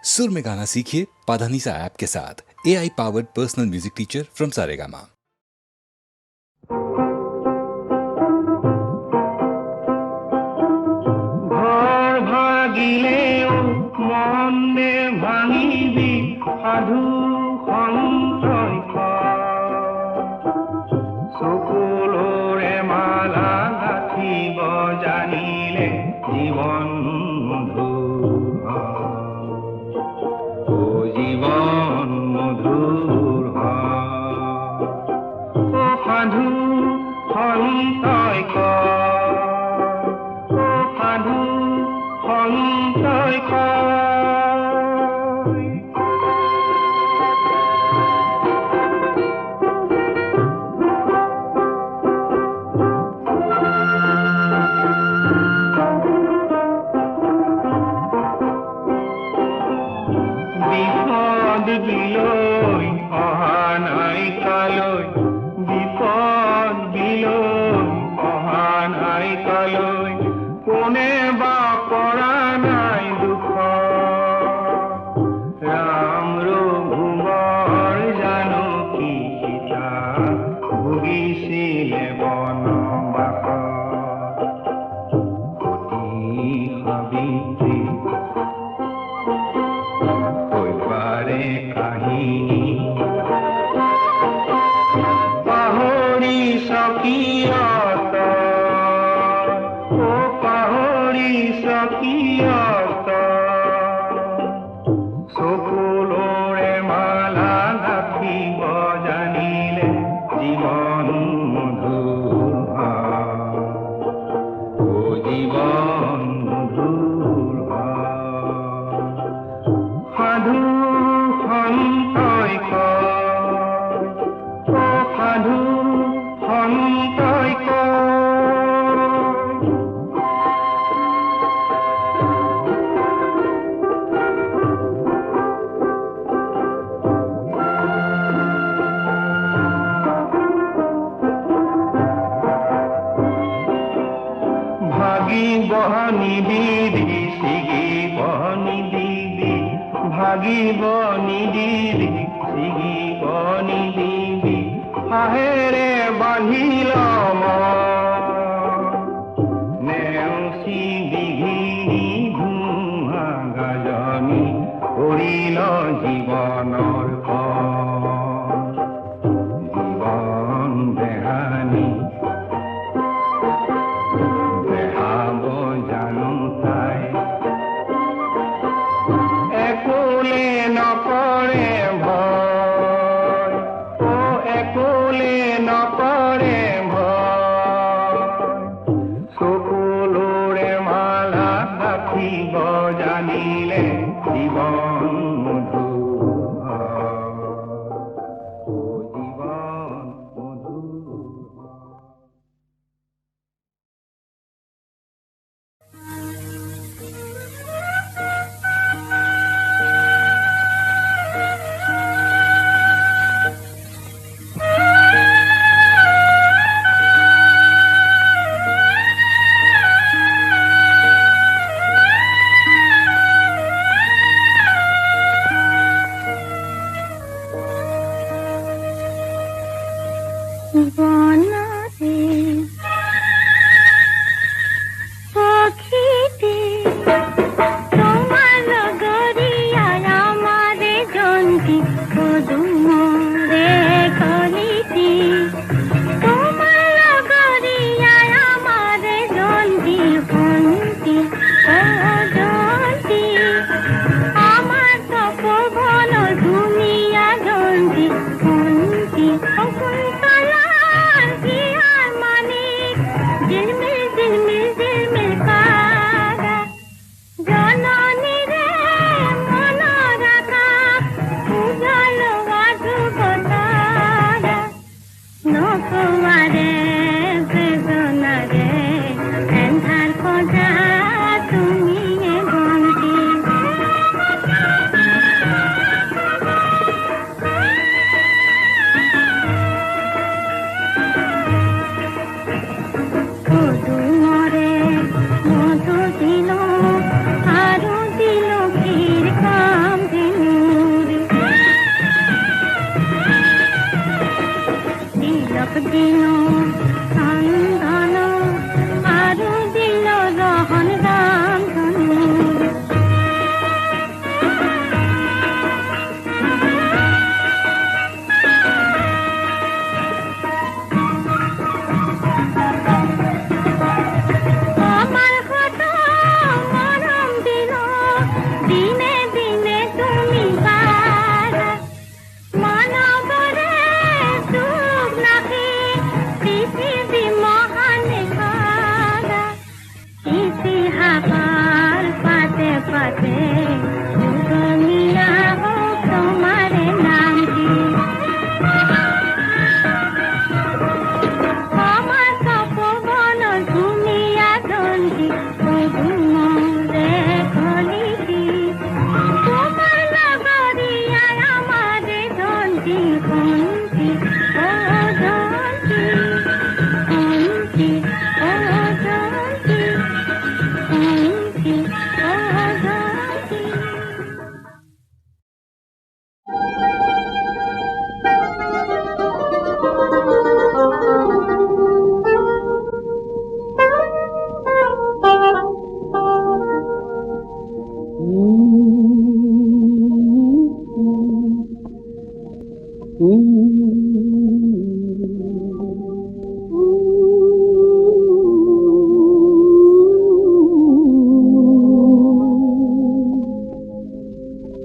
सुर में गाना सीखिए पाधानीसा ऐप के साथ। AI powered personal music teacher from Saregama. ঘর ভাগিলেও মনে ভাঙিবি সাধু সঞ্চয় সকলৰে মালা গাঁঠিব জানিলে জীৱন মধুৰ ও জীৱন মধুৰ ও সাধু সঞ্চয় সাধু সঞ্চয় বিপদ বিলৈ অহা নাই কালৈ বিপদ বিলৈ অহা নাই কালৈ কোনে বা পৰা নাই দুখ ৰাম ৰঘুবৰ জানকী সীতা ভুগিছিলে বনবাস সতী সাবিত্ৰী কৈবাৰে কাহিনী পাহৰি স্বকীয়ত স্বকীয়ত সকলৰে মালা গাঁঠিব জানিলে জীৱন মধুৰ ও জীৱন মধুৰ সাধু সন্তই ও সাধু সন্তই ভাগিব নিদিবি ছিগিব নিদিবি ভাগিব নিদিবি ছিগিব নিদিবি হাহেৰে বান্ধিল নেওচি বিঘিনি ধুমা গাজনি কৰিল জীৱনৰ জীৱন দেহানি দেহাব জানো তাই একোলে নকৰে ভয় ও একোলে নকৰে ভয় সকলৰে মালা গাঁঠিব জানিলে জীৱন মধুৰ ও জীৱন মধুৰ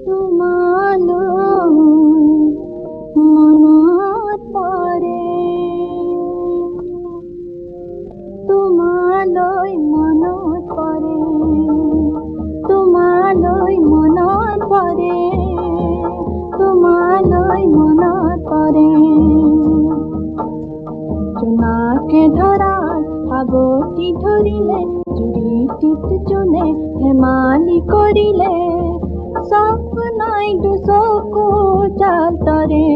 তোমালৈ মনত পৰে, তোমালৈ মনত পৰে, তোমালৈ মনত পৰে, তোমালৈ মনত পৰে। জোনাকে ধৰাৰ সাৱটি ধৰিলে, জুৰিটিত জোনে ধেমালি কৰিলে, স্বপ্নই দুচকু জাল তৰে।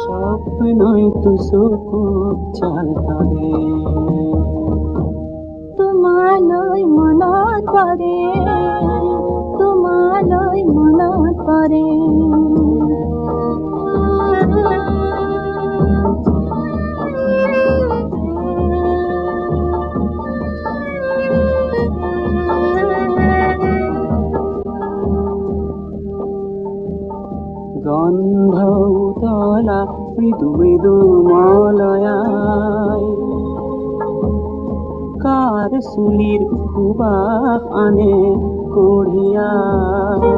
স্বপ্নই দুচকু জাল তৰে। তোমালৈ মনত পৰে, তোমালৈ মনত পৰে। গন্ধ উতলা মৃদু মৃদু মলয়াই, কাৰ চুলিৰ সুবাস আনে কঢ়িয়াই।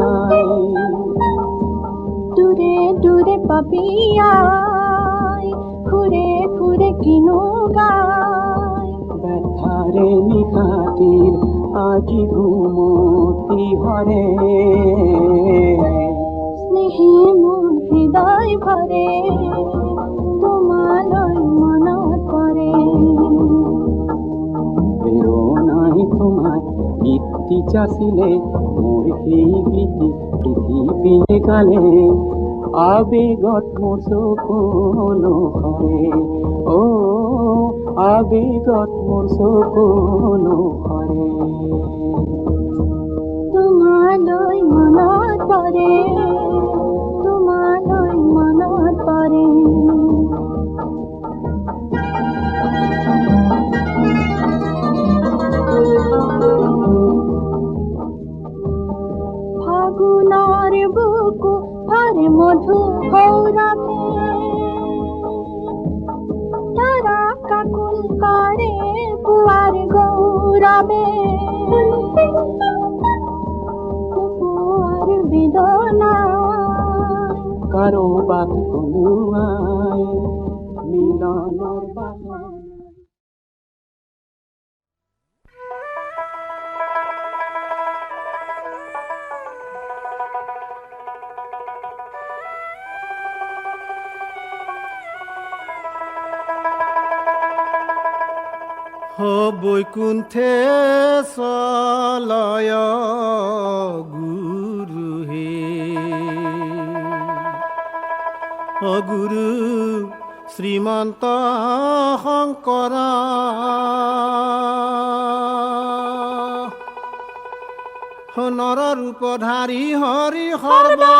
দূৰে দূৰে পাপিয়াই, ঘূৰে ঘূৰে কিনো গায়। ব্যথাৰে নিশাটিৰ আজি ঘুমতি হৰে, স্নেহে মোৰ হৃদয় ভৰে, তোমালৈ মনত পৰে। প্ৰেৰণাই তোমাৰ গীতটি যাচিলে, মোৰ সেই গীতি পৃথিৱীয়ে গালে। আবেগত মোৰ চকুলো সৰে, আবেগত মোৰ চকুলো সৰে। তোমালৈ মনত পৰে, তোমালৈ মনত পৰে। ফাগুনৰ বুকু ভৰে মধু সৌৰভে, তাৰা কাকুল কৰে পুৱাৰ গৌৰৱে। পুৱাৰ বেদনা কাৰোবাক কলোৱাই মিলনৰ বাসনা। বৈকুণ্ঠে চলয় গুৰু হে, গুৰু শ্ৰীমন্ত শংকৰ। নৰ ৰূপধাৰী হৰি সৰ্বগুণাকৰ।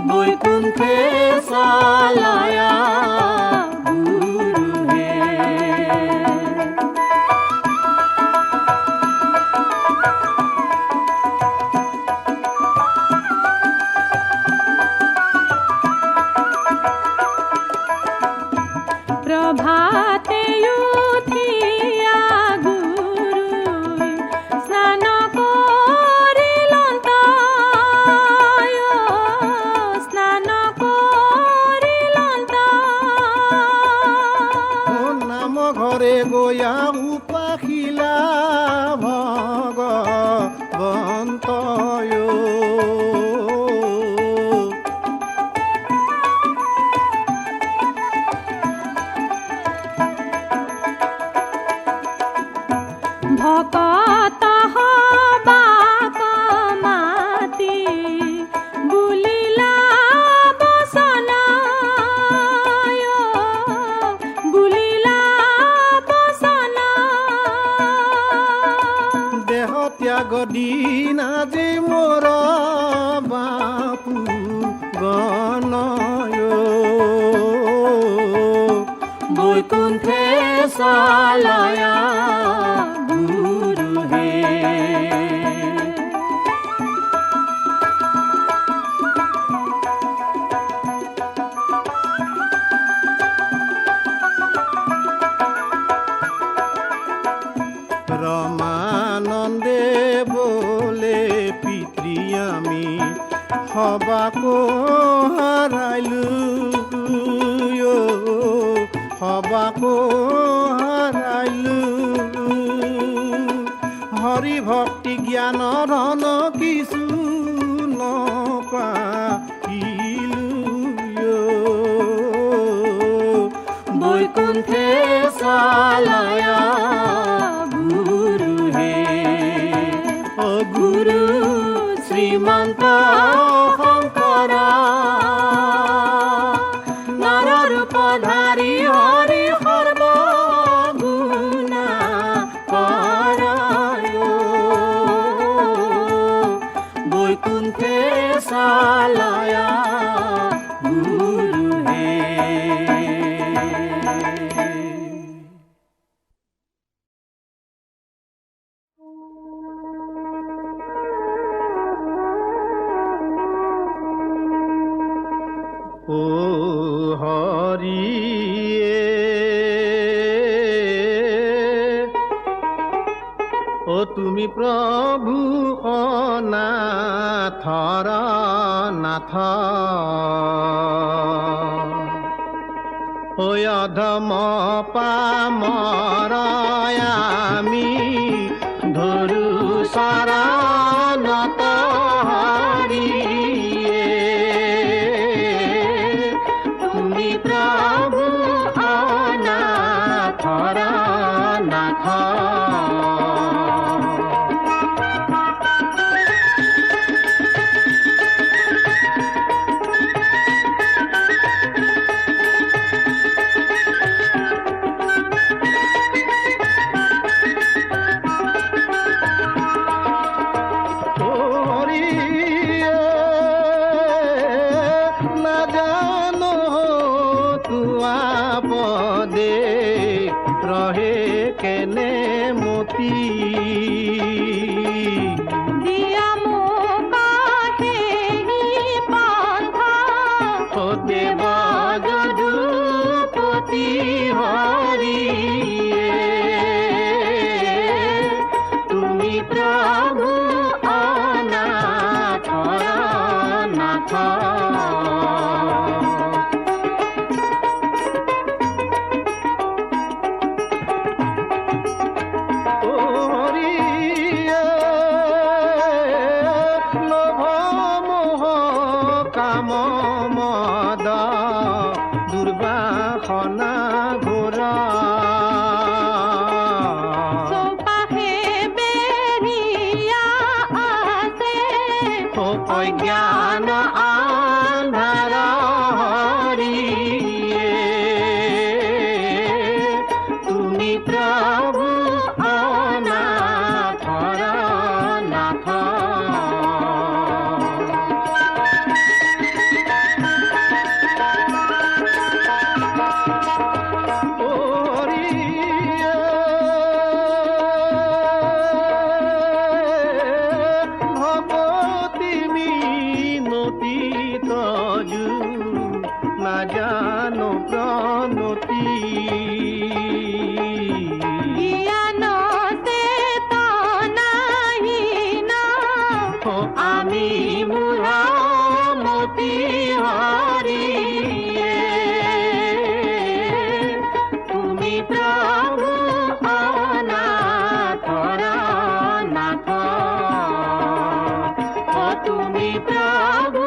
বৈকুণ্ঠে চলয় গুৰু হে। প্রভাতে উঠিয়া গুরু স্নান করিলেন তাই, স্নান করিলেন তাই। নাম ঘরে গয়া উপাখিলা ভগবন্ত। ভকত হবাক মাতি বুলিলা বচনা, বুলিলা বচনা। দেহ ত্যাগ দিন আজি মোর বাপু গণয়। বৈকুণ্ঠে চলয় গুৰু হে। সবাকো হাৰাইলো সবাকো হাৰাইলো হৰি ভক্তি জ্ঞান ধন কিছু নপাইলো বৈকুণ্ঠে চালায়া গুৰু হে গুৰু শ্ৰীমন্ত শংকৰা নৰৰূপধাৰী হৰি সৰ্বগুণা কৰায় বৈকুণ্ঠে চালায়া গুৰু হে ও হৰিয়ে ও তুমি প্ৰভু অনাথৰ নাথ ঐ অধম পামৰ আমি ধৰু চৰণত হৰিয়ে তুমি প্ৰভু অনাথৰ নাথ কেনে মতি দিয়া মোকাহেৰি পন্থা দেৱ যদুপতি হৰিয়ে তুমি প্ৰভু অনাথৰ নাথ দুৰ্বাসনা ঘোৰা চৌপাশে বেৰিয়া আছে অজ্ঞান আন্ধাৰ হৰিয়ে তুমি প্ৰভু অনাথৰ নাথ নাজানো প্ৰণতি জ্ঞান চেতনাহীন আমি মূঢ়মতি হৰিয়ে তুমি প্ৰভু অনাথৰ নাথ তুমি প্ৰভু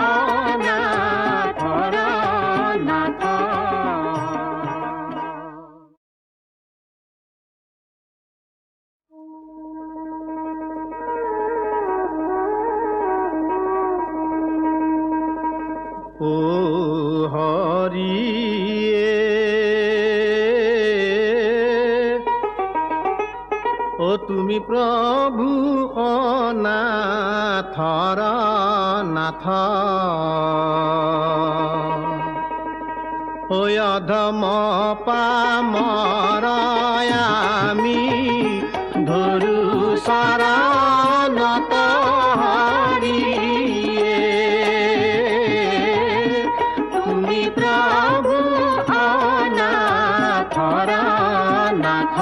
অনাথৰ নাথ ও হৰিয়ে ও তুমি প্ৰভু অনাথৰ নাথ ঐ অধম পামৰ আমি ধৰু চৰণত হৰিয়ে তুমি প্ৰভু অনাথৰ নাথ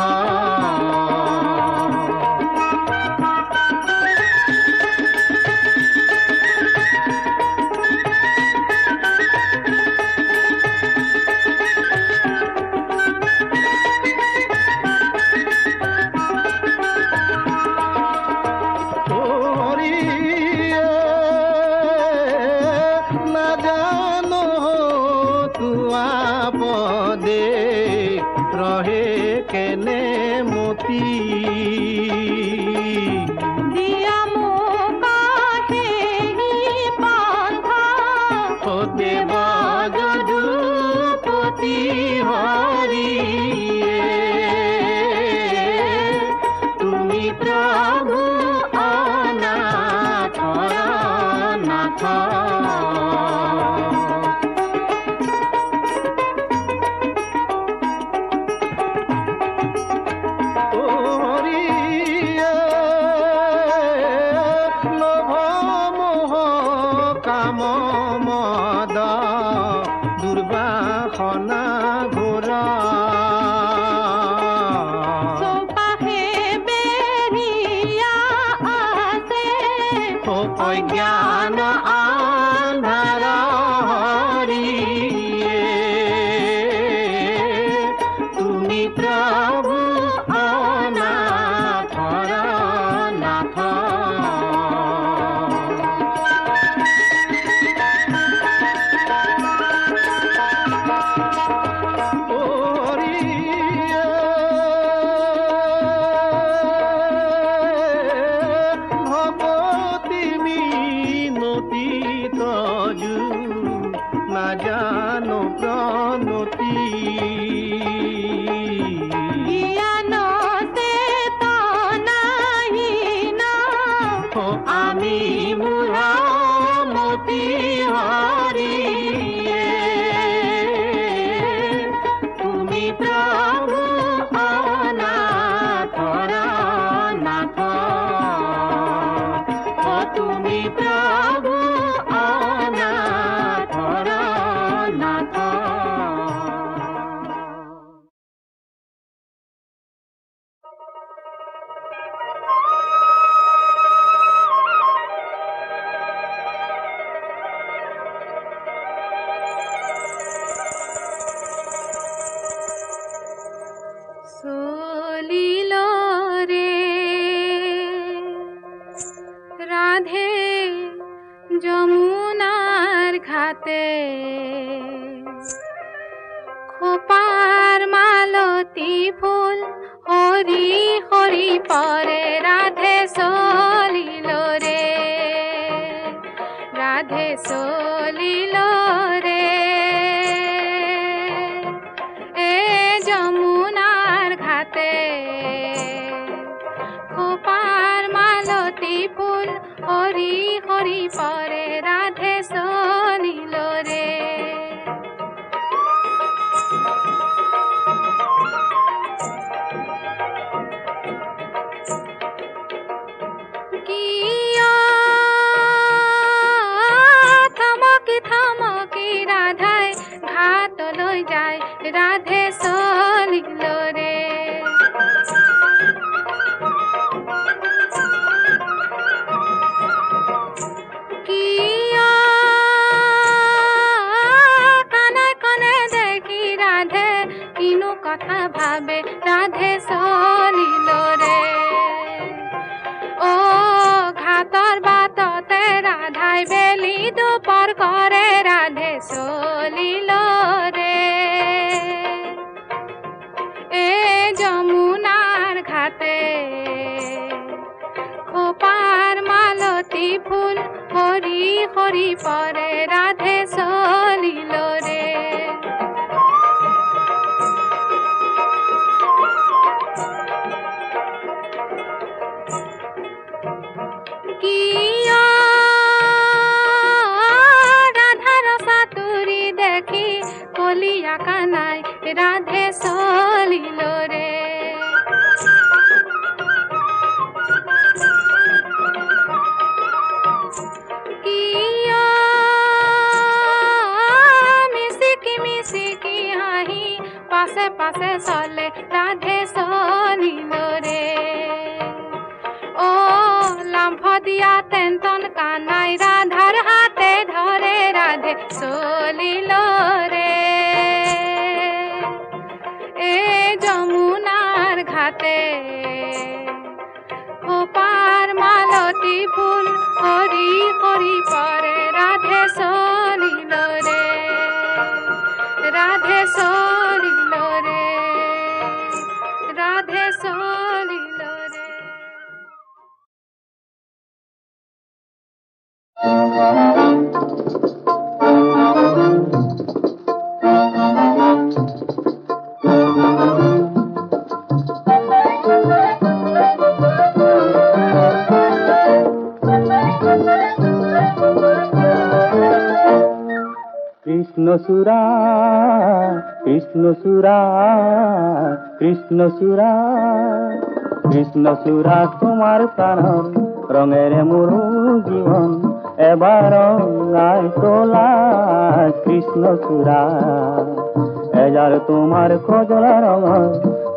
কেনে মতি দিয়া মোকাহে পান্ধা দেব যদুপতি হৰিয়ে তুমি প্ৰভু অনাথ নাথ দুৰ্বাসনা ঘোৰা চৌপাশে বেৰিয়া আছে অজ্ঞান আন্ধাৰ হৰিয়ে তুমি প্ৰভু অনাথৰ নাথ জানো প্ৰণতি জ্ঞান চেতনাহীন আমি মূঢ়মতি হৰিয়ে তুমি প্ৰভু অনাথৰ নাথ তুমি প্ৰভু অনাথৰ নাথ চলিল রে রাধে যমুনার ঘাটে খোপার মালতী ফুল হরি হরি পরে রাধে চলিল রে রাধে চলিল রে এ যমুনার ঘাটে খোপার মালতী ফুল হরি হরি পরে রাধে চলিল রে কিয় থমকি থমকি রাধাই ঘাটলৈ যায় রাধে চলিল রে কিয় কানে কানে দেখি রাধে কিনো কথা ভাবে রাধে চলিল রে ও ঘাটৰ বাটতে ৰাধাই বেলি দুপৰ কৰে ৰাধে চলিল ৰে এ যমুনাৰ ঘাটে খোপাৰ মালতী ফুল হৰি হৰি পৰে ৰাধে চলিল ৰে কিয় ৰাধাৰ চাতুৰি দেখি কলিয়া কানাই ৰাধে চলিল ৰে কিয় মিচিকি মিচিকি হাঁহি পাছে পাছে চলে ৰাধে চলিল ৰে ও লাম্ফ দিয়া তেন্তন কানাই রাধার হাতে ধরে রাধে চলিল রে এ যমুনার ঘাটে খোপার মালতী ফুল হরি হরি পরে রাধে চলিল রে রাধে চলিল রে চলিল রে। কৃষ্ণচূড়া কৃষ্ণচূড়া কৃষ্ণচূড়া কৃষ্ণচূড়া তোমার প্রাণ রঙের মোর জীবন এবার রঙাই তোলা কৃষ্ণচূড়া এজার তোমার খোঁজলা রঙ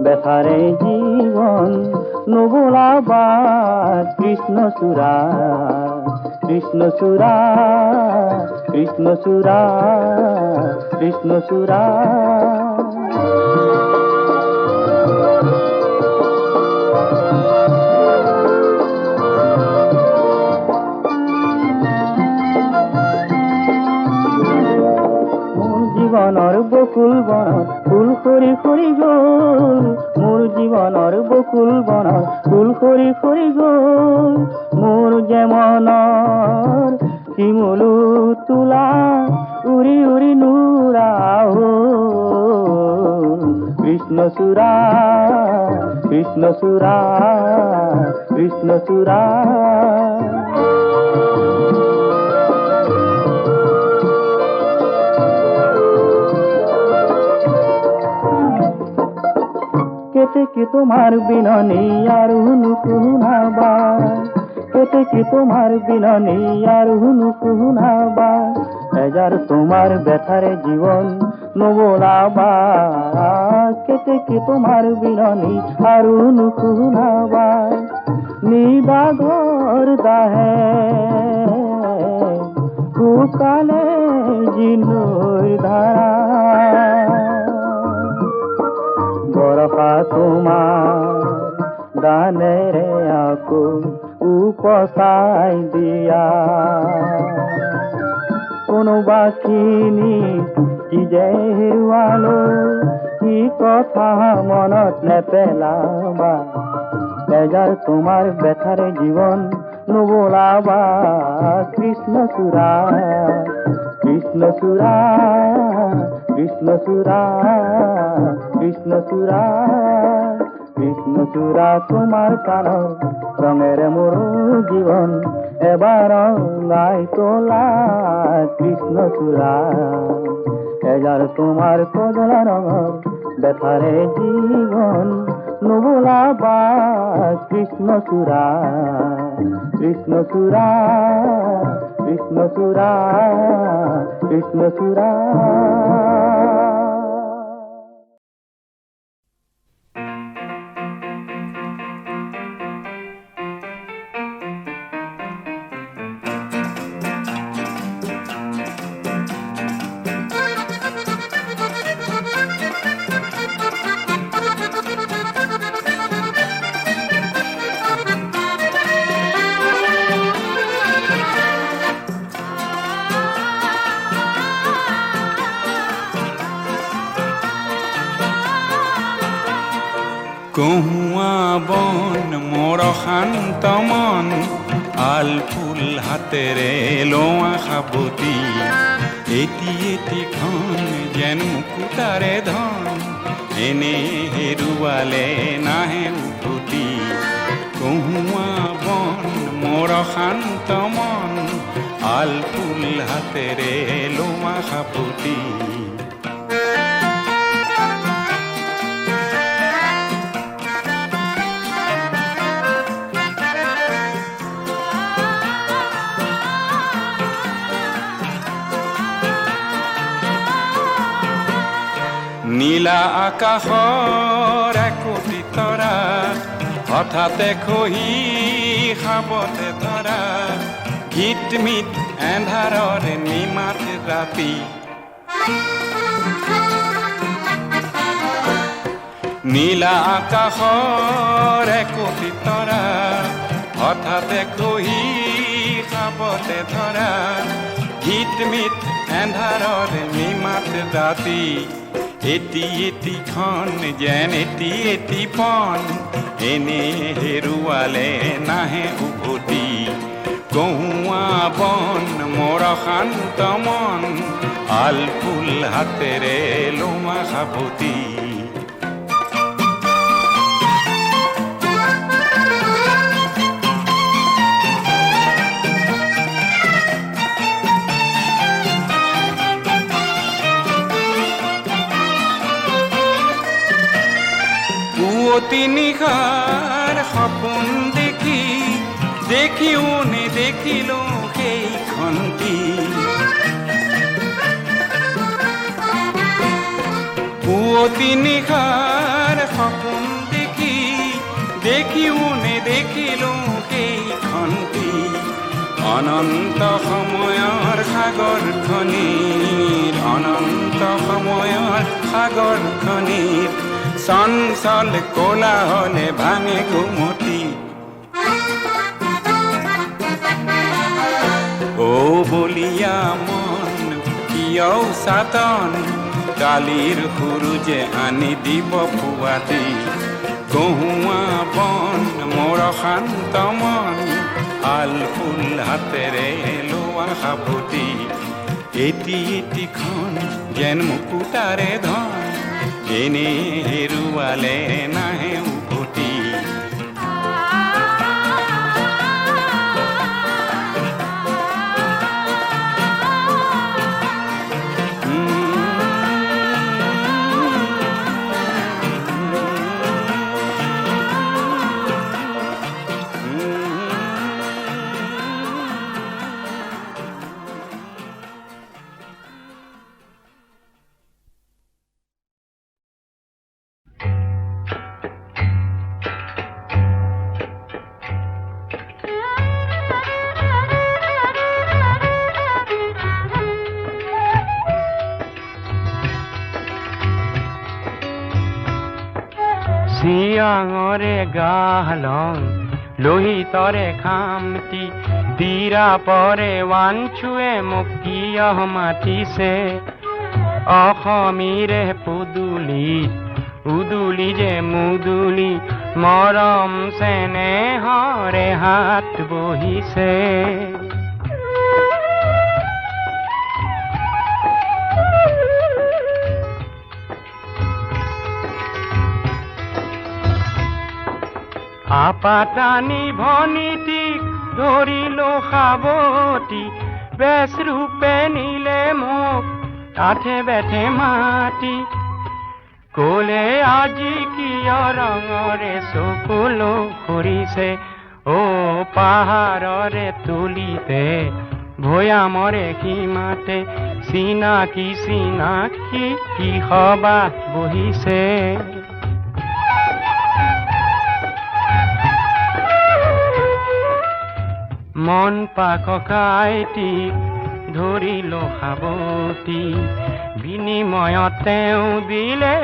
ব্যথারে জীবন নবুলাবা কৃষ্ণচূড়া কৃষ্ণচূড়া কৃষ্ণচূড়া কৃষ্ণচূড়া জীবনৰ বকুল বনত ফুল খৰি খৰি গ'ল মোৰ জীৱনৰ বকুল বনত ফুল খৰি খৰি গ'ল মোৰ যে মনৰ শিমলু তোলা উৰি উৰি নুৰা হ'ল কৃষ্ণচূড়া কৃষ্ণচূড়া কৃষ্ণচূড়া কেতে কি তোমার বিননি আর হুনু কুহুনাবা কেতে কি তোমার বিননি আর হুনু কুহুনাবা এজার তোমার ব্যথারে জীবন নবলাবা কেতে কি তোমার বিননি আর হুনু কুহুনাবা নিদাঘর দাহে কুকালে জিনুর ধারা বরফা তোমার দানে রে আকু উপসাই দিয়া কোনো বাকিনি কি যে হেৰুৱালো কি কথা মনত নেপেলাবা এজাৰ তোমাৰ ব্যথাৰে জীৱন নবলাবা কৃষ্ণচূড়া কৃষ্ণচূড়া কৃষ্ণচূড়া কৃষ্ণচূড়া কৃষ্ণচূড়া তোমার প্রাণ রঙের মোর জীবন এবার রঙাই তোলা কৃষ্ণচূড়া এজার তোমার কজলা রঙর ব্যথারে জীবন নবলাবা কৃষ্ণচূড়া কৃষ্ণচূড়া কৃষ্ণচূড়া কৃষ্ণচূড়া কহুয়া বন মোর শান্ত মন আল ফুল হাতেৰে লোৱা সাবতি এটি এটি খন যেন মুকুতাৰে ধন এনে হেৰুৱালে নাহে উভতি কহুয়া বন মোৰ শান্ত মন আল ফুল হাতেৰে লোৱা সাবতি নীলা আকাশৰ একোটি তৰা হঠাতে খহি খাবতে ধৰা গীত মিত এন্ধাৰৰ নিমাত ৰাতি নীলা আকাশৰ একোটি তৰা হঠাতে খহি খাবতে ধৰা গীত মিত এন্ধাৰৰ নিমাত ৰাতি এটিখন যেন এটি পন এনে হেৰুৱালে নাহে উভতি গৌৱা বন মোৰ শান্ত মন আল ফুল হাতেৰে লোমা সাৱতি পুৱতি নিশাৰ সপোন দেখিও নেদেখিলো সেইখনটি পুৱতি নিশাৰ সপোন দেখিও নেদেখিলো সেইখনটি অনন্ত সময়ৰ সাগৰখনিৰ অনন্ত সময়ৰ সাগৰখনিৰ চঞ্চল কোলাহলে ভাঙে ঘুমতি ও বলিয়া মন কিয় চাতন কালিৰ সুৰুজে আনি দিব পুৱাতি গহুৱা বন মোৰ শান্ত মন আল ফুল হাতেৰে লোৱা সাৱতি এটিখন যেন মুকুতাৰে ধন এনে হেৰুৱালে নাহে উভতি চিয়াঙৰে গালং লোহিতৰে খামতি দিৰা পৰে ৱাঞ্চুৱে মোক কিয় মাতিছে অসমীৰে উদুলি যে মুদুলি মৰম চেনেহৰে হাত বহিছে আপাটানি ভনীতিক ধৰিলো সাৱতি বেচ ৰূপে নিলে মোক কাঠে বেঠে মাতি কলে আজি কিয় ৰঙৰে চকুলো ফুৰিছে অ পাহাৰৰে তুলিতে ভৈয়ামৰে সীমাতে চিনাকি কি সবাহ বহিছে মন পাককাইটি ধৰিলো সাৱতি বিনিময়ত তেওঁ দিলে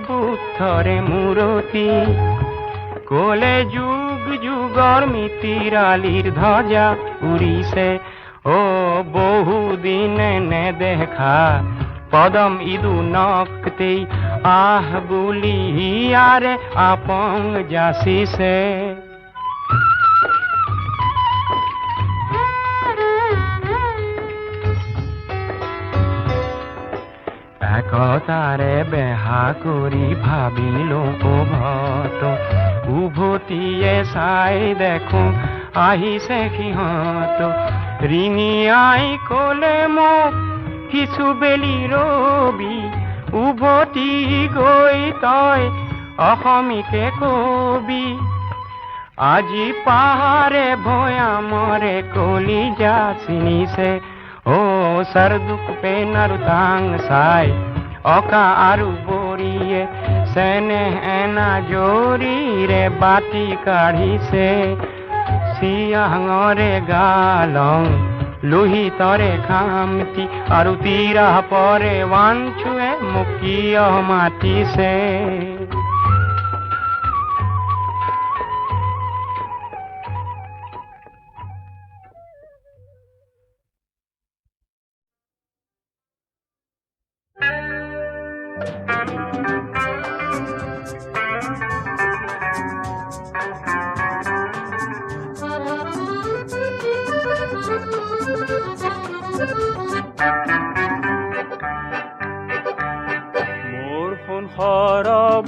বুদ্ধৰে মূৰতি কলে যুগৰ মিতিৰালিৰ ধ্বজা উৰিছে অ বহুদিনে নেদেখা পদম ইদু নক্তেই আহ বুলি ইয়াৰে আপং যাচিছে একতাৰে বেহা কৰি ভাবিলো ভত উভতিয়ে চাই দেখো আহিছে সিহঁত ৰিঙি আই কলে মোক কিছু বেলি ৰবি উভতি গৈ তই অসমীকে কবি আজি পাহাৰে ভৈয়ামৰে কলিজা চিনিছে অ সৰদুক পেনাৰু তাং চাই অকা আৰু বৰিয়ে চেনেহ এনা জৰিৰে বাটি কাঢ়িছে চিয়াঙৰে গালং লোহিতৰে খামতি আৰু তিৰা পৰে ৱাঞ্চুৱে মোক কিয় মাতিছে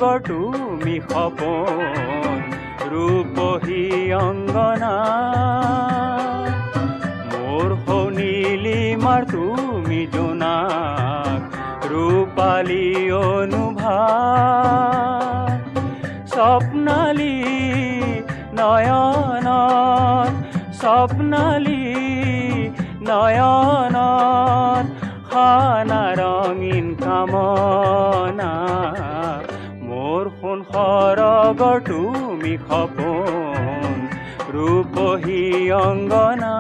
সৰগৰ তুমি সপোন ৰূপহী অংগনা মোৰ নীলিমাৰ তুমি জোনাক ৰূপালী অনুভাৱ স্বপ্নালী নয়নত স্বপ্নালী নয়নত খানা ৰঙীন কামনা মোৰ সোণ সৰগৰ তুমি সপোন ৰূপহী অংগনা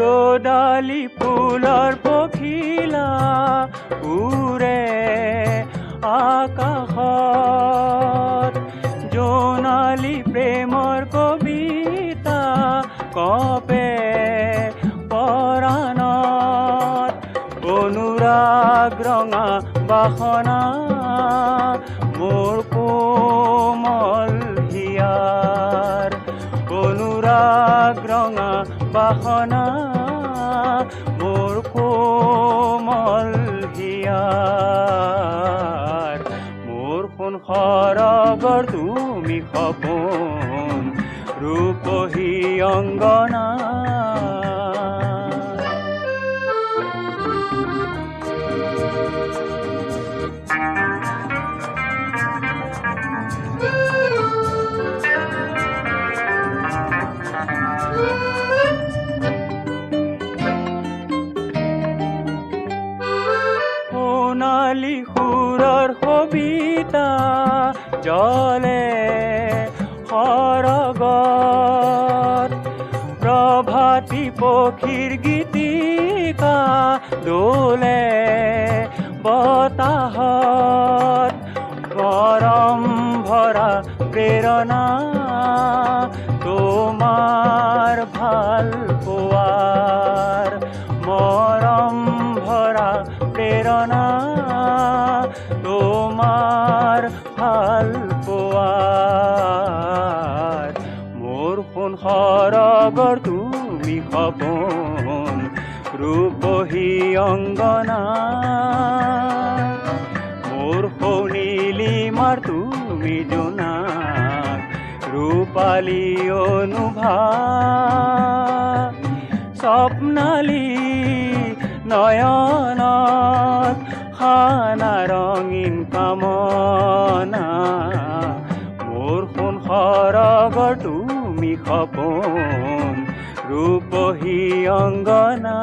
ৰ'দালি ফুলৰ পখিলা উৰে আকাশত জোনালী প্ৰেমৰ কবিতা কপে পৰাণত অনুৰাগ ৰঙা বাসনা মোৰ কোমল হিয়াৰ অনুৰাগ ৰঙা বাসনা মোৰ কোমল হিয়াৰ মোৰ সোণ সৰগৰ তুমি সপোন ৰূপহী অংগনা সোণালী সুৰৰ কবিতা জলে সৰগত প্ৰভাতী পক্ষীৰ গীতিকা দোলে বতাহত মৰম ভৰা প্ৰেৰণা তোমাৰ ভাল পোৱাৰ মৰম ভৰা প্ৰেৰণা তোমাৰ ভাল পোৱাৰ মোৰ সোণ সৰগৰ তুমি সপোন ৰূপহী অংগনা মোৰ নীলিমাৰ তুমি জোনাক ৰূপালী অনুভাৱ স্বপ্নালী নয়নত খানা ৰঙীন কামনা মোৰ সোণ সৰগৰ তুমি সপোন ৰূপহী অংগনা